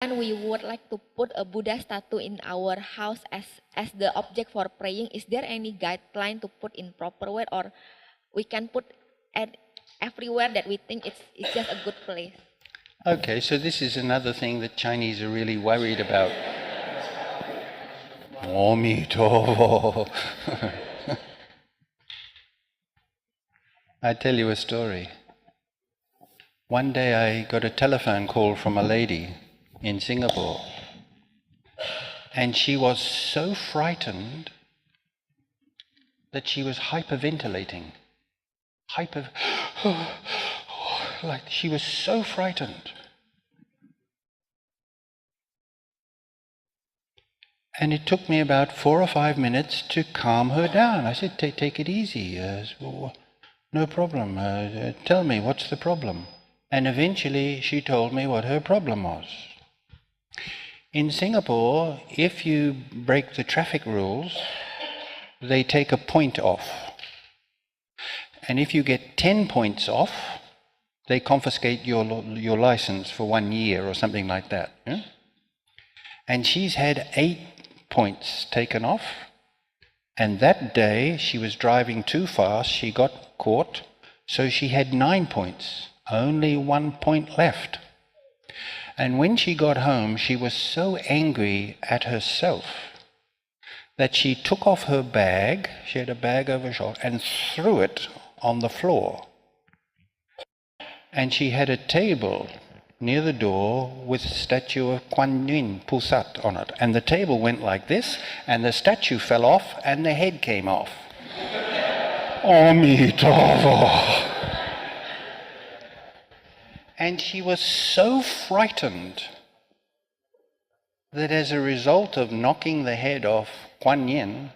And we would like to put a Buddha statue in our house as the object for praying. Is there any guideline to put in proper way, or we can put at everywhere that we think it's just a good place? Okay, so this is another thing that Chinese are really worried about. Omito. I tell you a story. One day I got a telephone call from a lady in Singapore, and she was so frightened that she was hyperventilating. Like she was so frightened. And it took me about 4 or 5 minutes to calm her down. I said, take it easy. No problem. Tell me, what's the problem? And eventually she told me what her problem was. In Singapore, if you break the traffic rules, they take a point off. And if you get 10 points off, they confiscate your license for 1 year or something like that. Yeah? And she's had 8 points taken off, and that day she was driving too fast, she got caught, so she had 9 points, only 1 point left. And when she got home, she was so angry at herself that she took off her bag, she had a bag over her shoulder, and threw it on the floor. And she had a table near the door with a statue of Kuan Yin Pusat on it. And the table went like this, and the statue fell off, and the head came off. Amitovo! And she was so frightened that as a result of knocking the head off Kuan Yin,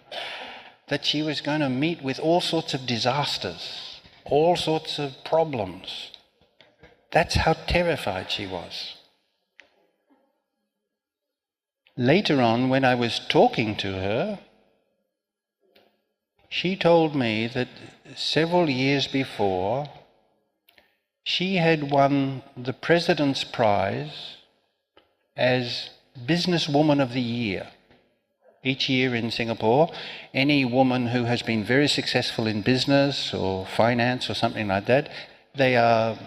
that she was going to meet with all sorts of disasters, all sorts of problems. That's how terrified she was. Later on, when I was talking to her, she told me that several years before, she had won the President's Prize as Businesswoman of the Year. Each year in Singapore, any woman who has been very successful in business or finance or something like that, they are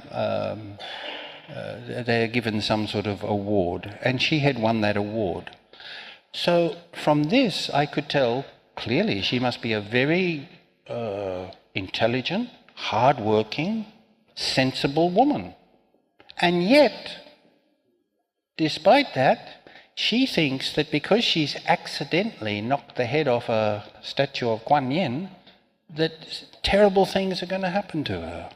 given some sort of award, and she had won that award. So from this I could tell clearly she must be a very intelligent, hard-working, sensible woman. And yet, despite that, she thinks that because she's accidentally knocked the head off a statue of Kuan Yin, that terrible things are going to happen to her.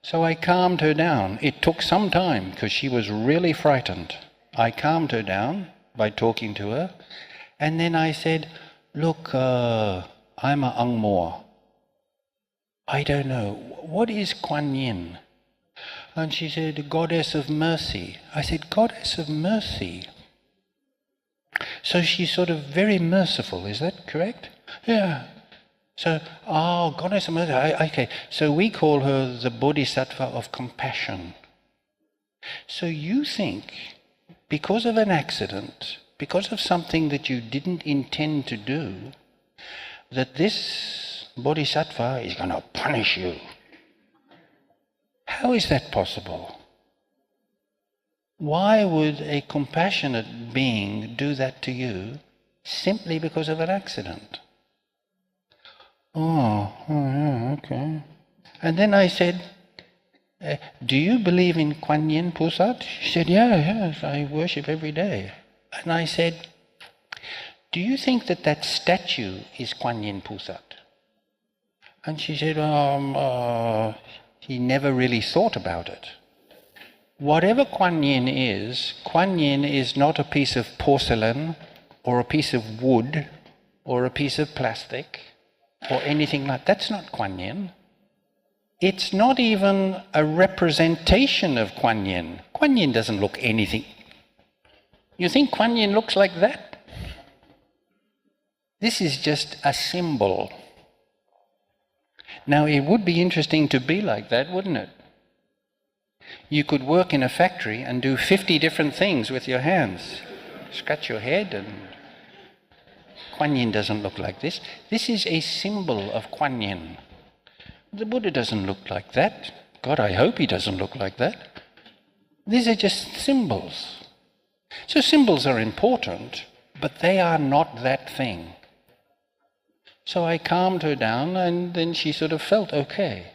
So I calmed her down. It took some time because she was really frightened. I calmed her down by talking to her, and then I said, look, I'm a Ang Mo. I don't know, what is Kuan Yin? And she said, Goddess of Mercy. I said, Goddess of Mercy? So she's sort of very merciful, is that correct? Yeah. So, Goddess of Mercy, okay. So we call her the Bodhisattva of compassion. So you think, because of an accident, because of something that you didn't intend to do, that this Bodhisattva is going to punish you. How is that possible? Why would a compassionate being do that to you simply because of an accident? Oh, yeah, okay. And then I said, do you believe in Kuan Yin Pusat? She said, yes, I worship every day. And I said, do you think that that statue is Kuan Yin Pusat? And she said, he never really thought about it. Whatever Kuan Yin is not a piece of porcelain or a piece of wood or a piece of plastic or anything like that. That's not Kuan Yin. It's not even a representation of Kuan Yin. Kuan Yin doesn't look anything. You think Kuan Yin looks like that? This is just a symbol. Now, it would be interesting to be like that, wouldn't it? You could work in a factory and do 50 different things with your hands. Scratch your head and... Kuan Yin doesn't look like this. This is a symbol of Kuan Yin. The Buddha doesn't look like that. God, I hope he doesn't look like that. These are just symbols. So symbols are important, but they are not that thing. So I calmed her down, and then she sort of felt okay.